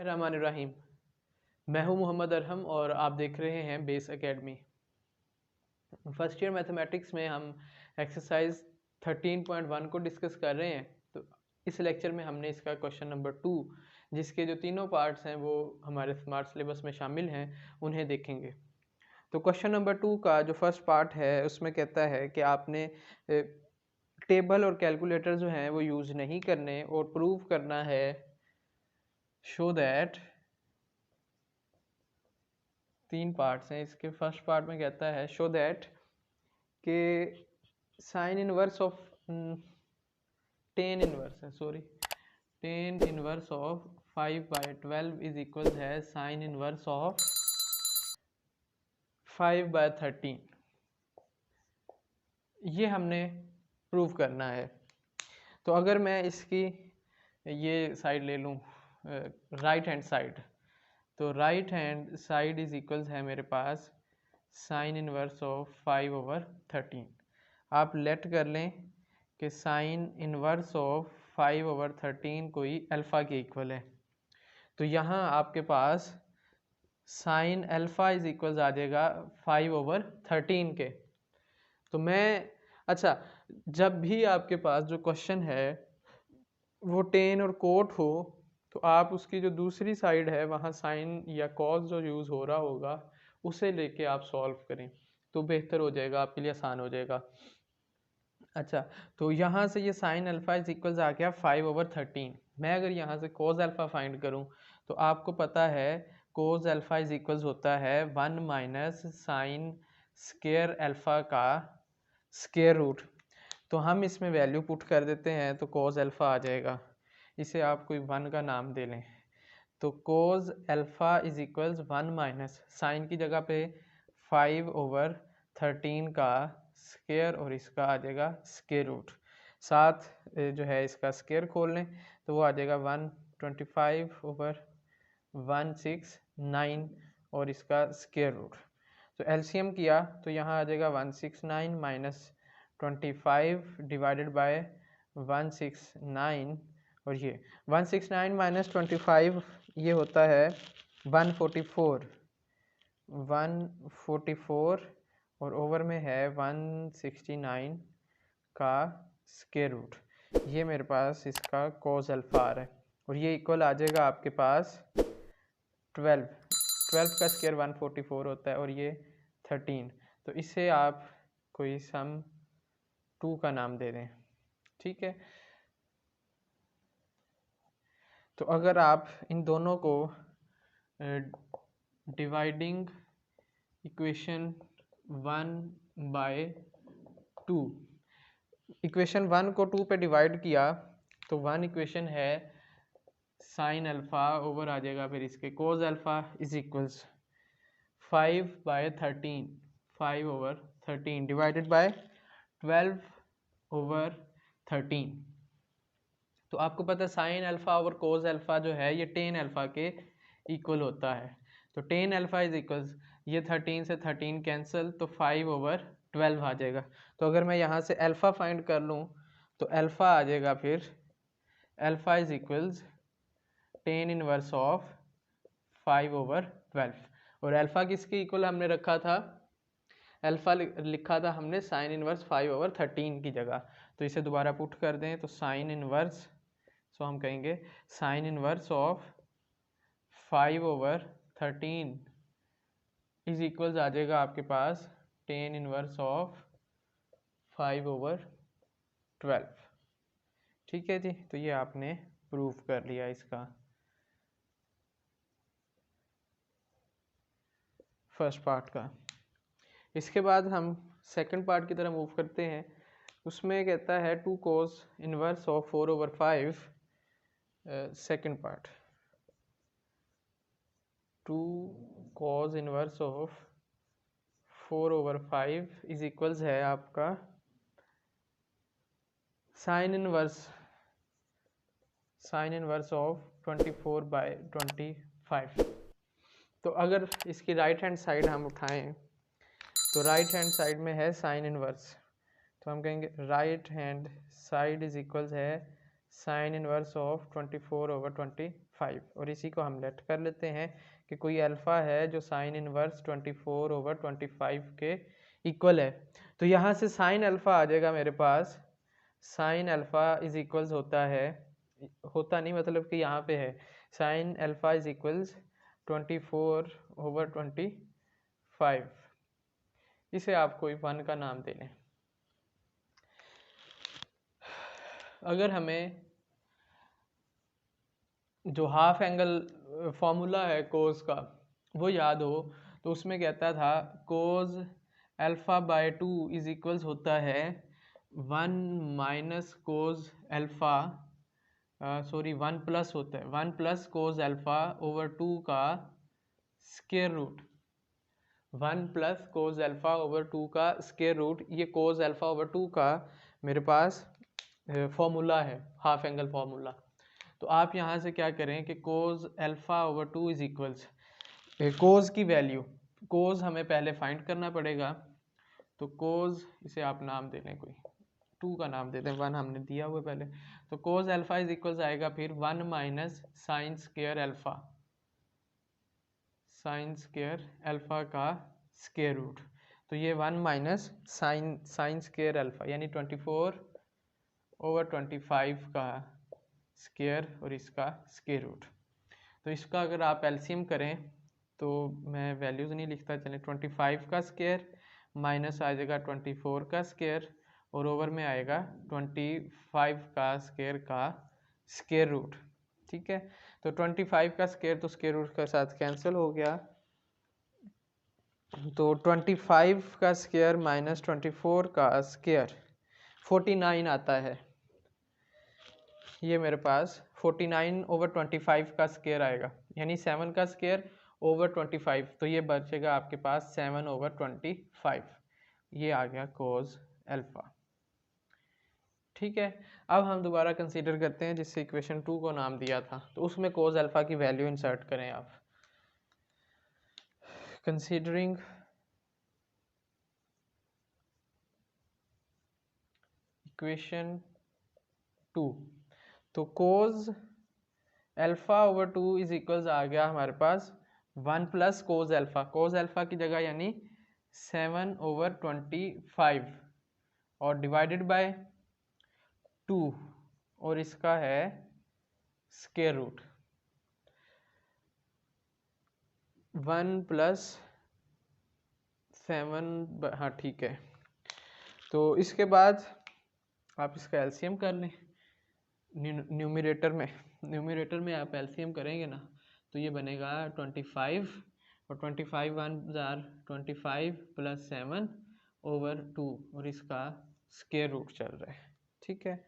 बिस्मिल्लाहिर्रहमानिर्रहीम। मैं हूं मोहम्मद अरहम और आप देख रहे हैं base academy. First year mathematics में हम एक्सरसाइज 13.1 को डिस्कस कर रहे हैं। तो इस लेक्चर में हमने इसका क्वेश्चन नंबर 2, जिसके जो तीनों पार्ट्स हैं वो हमारे स्मार्ट सिलेबस में शामिल हैं, उन्हें देखेंगे। तो क्वेश्चन नंबर 2 का जो फर्स्ट पार्ट है उसमें कहता है कि आपने टेबल और कैलकुलेटर जो हैं वो यूज़ नहीं करने और प्रूव करना है शो दैट, तीन पार्ट्स हैं इसके। फर्स्ट पार्ट में कहता है शो दैट के sign inverse of tan inverse of 5/12 is equal है साइन इनवर्स ऑफ 5/13। ये हमने प्रूव करना है। तो अगर मैं इसकी ये साइड ले लूँ, राइट हैंड साइड, तो right hand side is equals है मेरे पास साइन इनवर्स ऑफ 5/13। आप लेट कर लें कि साइन इनवर्स ऑफ 5/13 कोई अल्फ़ा के इक्वल है। तो यहाँ आपके पास साइन अल्फ़ा इज इक्वल्स आ जाएगा 5/13 के। तो अच्छा, जब भी आपके पास जो क्वेश्चन है वो टेन और कोट हो, तो आप उसकी जो दूसरी साइड है वहाँ साइन या कॉस जो यूज़ हो रहा होगा उसे लेके आप सॉल्व करें तो बेहतर हो जाएगा, आपके लिए आसान हो जाएगा। अच्छा, तो यहाँ से ये साइन अल्फ़ा इज इक्वल्स आ गया 5/13। मैं अगर यहाँ से कोस अल्फ़ा फाइंड करूँ तो आपको पता है कोस अल्फ़ा इज इक्वल्स होता है 1 माइनस साइन स्क्वायर अल्फ़ा का स्क्वायर रूट। तो हम इसमें वैल्यू पुट कर देते हैं तो कोस अल्फ़ा आ जाएगा। इसे आप कोई 1 का नाम दे लें। तो cos alpha is equals 1 minus sine की जगह पे 5/13 का स्क्वायर और इसका आ जाएगा स्क्वायर रूट। साथ जो है इसका स्क्वायर खोल लें तो वो आ जाएगा 125/169 और इसका स्क्वायर रूट। तो एलसीएम किया तो यहाँ आ जाएगा 169 माइनस 25 डिवाइडेड बाय 169 और ये 169 माइनस 25 ये होता है 144 और ओवर में है 169 का स्क्वायर रूट। ये मेरे पास इसका कोस अल्फ़ा आ रहा है और ये इक्वल आ जाएगा आपके पास 12 का स्क्वायर 144 होता है और ये 13। तो इसे आप कोई सम 2 का नाम दे दें, ठीक है। तो अगर आप इन दोनों को डिवाइडिंग इक्वेशन 1/2, इक्वेशन 1 को 2 पे डिवाइड किया तो 1 इक्वेशन है साइन अल्फ़ा ओवर आ जाएगा फिर इसके कोस alpha is equals 5/13 divided by 12/13। तो आपको पता है साइन अल्फ़ा और कोस अल्फ़ा जो है ये टेन अल्फ़ा के इक्वल होता है। तो टेन अल्फ़ा इज इक्वल्स ये 13 से 13 कैंसिल तो 5/12 आ जाएगा। तो अगर मैं यहाँ से अल्फ़ा फाइंड कर लूँ तो अल्फ़ा आ जाएगा फिर alpha is equals tan inverse of 5/12 और अल्फ़ा किसके इक्वल हमने रखा था, अल्फ़ा लिखा था हमने साइन इनवर्स 5/13 की जगह। तो इसे दोबारा पुट कर दें तो साइन इनवर्स, सो हम कहेंगे sine inverse of 5/13 is equals आ जाएगा आपके पास टेन इनवर्स ऑफ 5/12। ठीक है जी, तो ये आपने प्रूफ कर लिया इसका फर्स्ट पार्ट का। इसके बाद हम सेकंड पार्ट की तरफ मूव करते हैं। उसमें कहता है 2 cos inverse of 4/5। Second part 2 cos inverse of 4/5 is equals है आपका साइन इनवर्स ऑफ 24/25। तो अगर इसकी राइट हैंड साइड हम उठाएं तो राइट हैंड साइड में है साइन इनवर्स, तो हम कहेंगे right hand side is equals है साइन इनवर्स ऑफ 24/25। 5 और इसी को हम लेट कर लेते हैं कि कोई अल्फ़ा है जो साइन इनवर्स 24/25 के इक्वल है। तो यहाँ से साइन अल्फ़ा आ जाएगा मेरे पास, साइन अल्फ़ा इज इक्वल्स होता नहीं मतलब कि यहाँ पे है साइन अल्फ़ा इज इक्वल्स 24/25। इसे आप कोई 1 का नाम दे लें। अगर हमें जो हाफ एंगल फॉर्मूला है कोस का वो याद हो तो उसमें कहता था cos alpha by 2 is equals होता है 1 minus cos alpha, sorry 1 plus होता है 1 प्लस कोस अल्फ़ा ओवर 2 का square root, 1 plus cos alpha over 2 का स्क्वायर रूट। ये कोस अल्फ़ा ओवर 2 का मेरे पास फॉर्मूला है, हाफ एंगल फॉर्मूला। तो आप यहाँ से क्या करें कि cos alpha over 2 is equals cos की वैल्यू, कोस हमें पहले फाइंड करना पड़ेगा। तो कोस इसे आप नाम दे लें, कोई 2 का नाम दे दें, 1 हमने दिया हुआ पहले। तो कोस अल्फ़ा इज इक्वल्स आएगा फिर 1 minus sine square alpha, sine square alpha का स्क्वायर रूट। तो ये 1 माइनस साइन स्क्वायर अल्फ़ा यानी 24/25 का स्क्वायर और इसका स्क्वायर रूट। तो इसका अगर आप एलसीएम करें तो मैं वैल्यूज़ नहीं लिखता, चलें 25 का स्क्वायर माइनस आ जाएगा 24 का स्क्वायर और ओवर में आएगा 25 का स्क्वायर रूट। ठीक है, तो 25 का स्क्वायर तो स्क्वायर रूट के साथ कैंसिल हो गया, तो 25 का स्क्वायर माइनस 24 का स्क्वायर 49 आता है। ये मेरे पास 49/25 का स्क्वायर आएगा यानी 7 का स्क्वायर ओवर 25, तो ये बचेगा आपके पास 7/25। ये आ गया कोस अल्फ़ा। ठीक है, अब हम दोबारा कंसीडर करते हैं जिससे इक्वेशन 2 को नाम दिया था, तो उसमें कोस अल्फ़ा की वैल्यू इंसर्ट करें आप। कंसीडरिंग इक्वेशन 2, तो cos alpha over 2 is equals आ गया हमारे पास 1 plus cos alpha, cos alpha की जगह यानी 7/25 और डिवाइडेड बाय 2 और इसका है स्क्वायर रूट 1 प्लस 7, हाँ ठीक है। तो इसके बाद आप इसका एलसीएम कर लें न्यूमरेटर में आप एलसीएम करेंगे ना तो ये बनेगा 25 और 25 1 जार 25 प्लस 7/2 और इसका स्क्वायर रूट चल रहा है। ठीक है,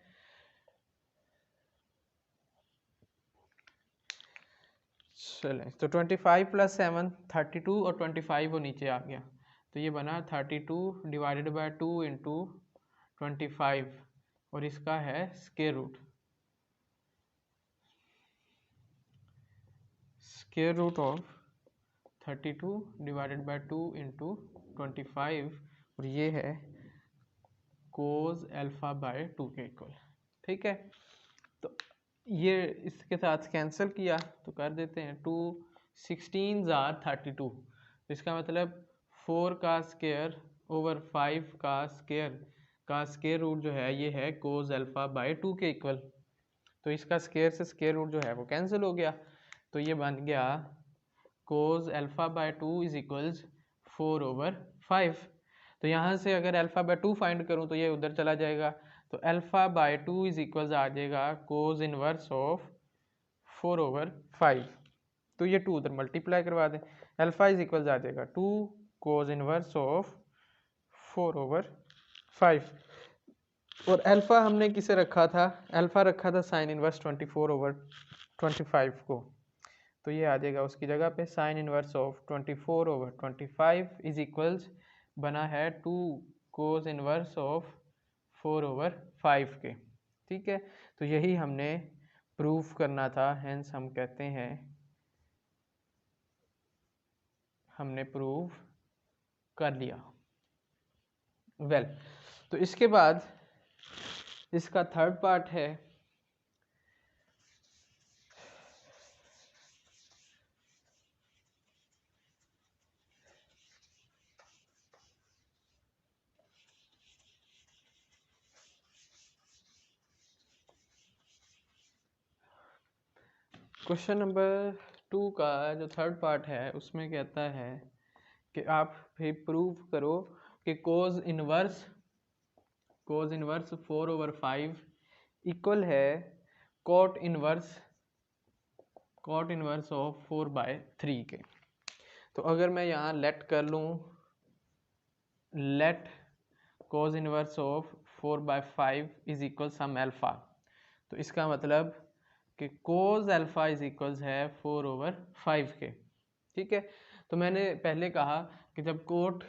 चलें, तो 25 प्लस 7 32 और 25 वो नीचे आ गया, तो ये बना 32 डिवाइडेड बाय 2 इंटू 25 और इसका है square root, square root of 32 divided by 2 into 25 और ये है कोस अल्फ़ा बाय 2 के इक्वल। ठीक है, तो ये इसके साथ कैंसिल किया तो कर देते हैं 2 16 जार 32, तो इसका मतलब 4 का स्क्वायर ओवर 5 का स्क्वायर रूट जो है ये है कोस अल्फ़ा बाय 2 के इक्वल। तो इसका स्क्वायर से स्क्वायर रूट जो है वो कैंसिल हो गया, तो ये बन गया कोस अल्फ़ा बाय 2 इज इक्वल्स 4/5। तो यहाँ से अगर अल्फ़ा बाय 2 फाइंड करूँ तो ये उधर चला जाएगा, तो अल्फ़ा बाय 2 इज इक्वल्स आ जाएगा कोस इनवर्स ऑफ 4/5। तो ये 2 उधर मल्टीप्लाई करवा दें, अल्फ़ा इज इक्वल्स आ जाएगा 2 कोस इनवर्स ऑफ 4/5 और अल्फ़ा हमने किसे रखा था, अल्फ़ा रखा था साइन इनवर्स 24/25 को, तो ये आ जाएगा उसकी जगह पे sign inverse of 24/25 is equals बना है 2 कोस इनवर्स ऑफ 4/5 के। ठीक है, तो यही हमने प्रूफ करना था, हेंस हम कहते हैं हमने प्रूफ कर लिया। वेल, तो इसके बाद इसका थर्ड पार्ट है क्वेश्चन नंबर 2 का जो थर्ड पार्ट है उसमें कहता है कि आप भी प्रूव करो कि कोज इनवर्स 4/5 इक्वल है कॉट इनवर्स ऑफ 4/3 के। तो अगर मैं यहाँ लेट कर लूँ, let cos inverse of 4/5 is equal some alpha, तो इसका मतलब कि कोज अल्फा इज इक्वल्स है 4/5 के। ठीक है, तो मैंने पहले कहा कि जब कोट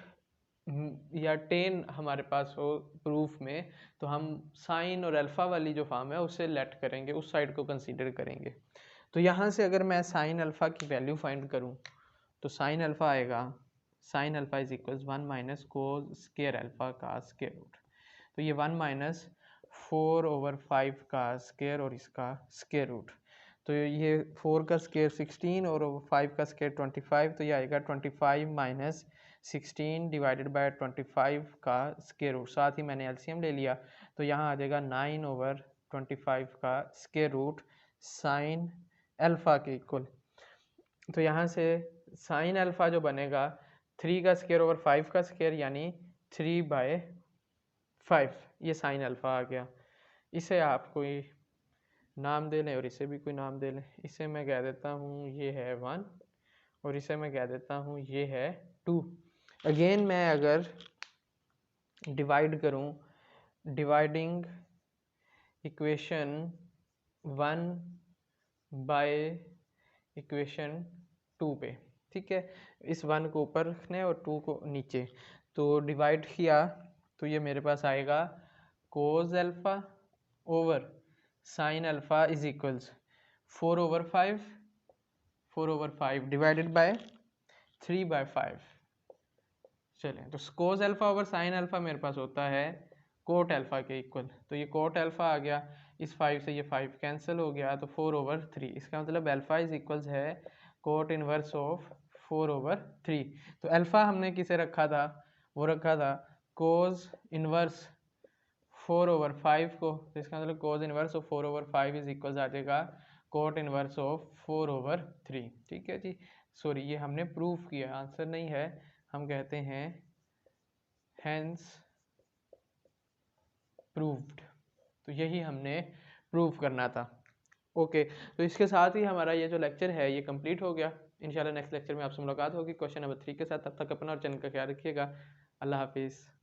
या टेन हमारे पास हो प्रूफ में, तो हम साइन और अल्फा वाली जो फॉर्म है उसे लेट करेंगे, उस साइड को कंसीडर करेंगे। तो यहाँ से अगर मैं साइन अल्फा की वैल्यू फाइंड करूँ तो साइन अल्फा आएगा, sign alpha is equals 1 minus cos square alpha का स्केयर रूट। तो ये 1 माइनस 4/5 का स्केयर और इसका स्केयर रूट, तो ये 4 का स्केयर 16 और 5 का स्केयर 25, तो ये आएगा 25 माइनस 16 डिवाइडेड बाय 25 का स्केयर रूट। साथ ही मैंने एलसीएम ले लिया, तो यहाँ आ जाएगा 9/25 का स्केयर रूट साइन अल्फा के इक्वल। तो यहाँ से साइन अल्फा जो बनेगा 3 का स्केयर ओवर 5 का स्केयर यानी 3/5, ये साइन अल्फा आ गया। इसे आप कोई नाम दे लें और इसे भी कोई नाम दे लें। इसे मैं कह देता हूँ ये है 1 और इसे मैं कह देता हूँ ये है 2। अगेन मैं अगर डिवाइड करूँ, डिवाइडिंग इक्वेशन 1 बाय इक्वेशन 2 पे, ठीक है, इस 1 को ऊपर रखने और 2 को नीचे, तो डिवाइड किया तो ये मेरे पास आएगा cos alpha over sine alpha is equals 4/5 divided by 3/5। चलें, तो cos alpha over sine alpha मेरे पास होता है कोट अल्फा के इक्वल, तो ये कोट अल्फा आ गया, इस 5 से ये 5 कैंसिल हो गया, तो 4/3। इसका मतलब अल्फा इज इक्वल्स है कोट इनवर्स ऑफ 4/3। तो अल्फा हमने किसे रखा था, वो रखा था कोज इनवर्स 4/5 को, तो इसका मतलब cos inverse of 4/5 is equals आ जाएगा कोट इनवर्स ऑफ 4/3। ठीक है जी, सॉरी ये हमने प्रूफ किया, आंसर नहीं है, हम कहते हैं हेंस प्रूव्ड। तो यही हमने प्रूव करना था। ओके, तो इसके साथ ही हमारा ये जो लेक्चर है ये कंप्लीट हो गया। इंशाल्लाह नेक्स्ट लेक्चर में आपसे मुलाकात होगी क्वेश्चन नंबर 3 के साथ। तब तक अपना और चैनल का ख्याल रखिएगा। अल्लाह हाफिज़।